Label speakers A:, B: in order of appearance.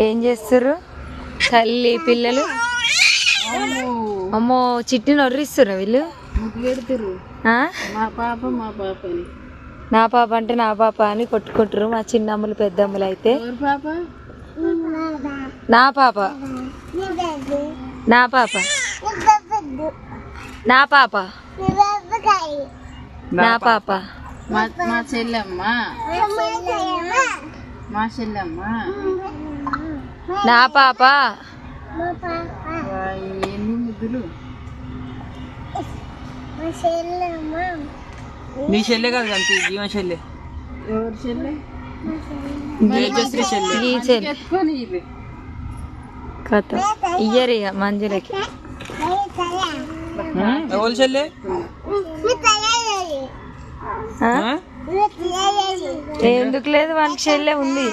A: ఏం చేస్తుర్రు తల్లి పిల్లలు? అమ్మో చిట్టిని ఒర్రిస్తుర్రా వీళ్ళు? నా పాప అంటే నా పాప అని కొట్టుకుంటారు మా చిన్నమ్మలు పెద్దమ్మలు. అయితే నా పాప నా పాప నా పాప నా పాప
B: మా చెల్లెమ్మ మా చెల్లెమ్మ
A: నా పాప.
B: ఎన్ని ముద్దులు?
C: నీ చెల్లె కాదు అంతే, జీవన చెల్లె.
B: ఎవరు చెల్లె?
A: ఈ చెల్లి
B: ఎత్తుకొని
A: కథ ఇయ్యరు ఇక మంజులకి.
C: ఎవరు చెల్లె?
A: ఎందుకు లేదు, వాళ్ళకి చెల్లె ఉంది.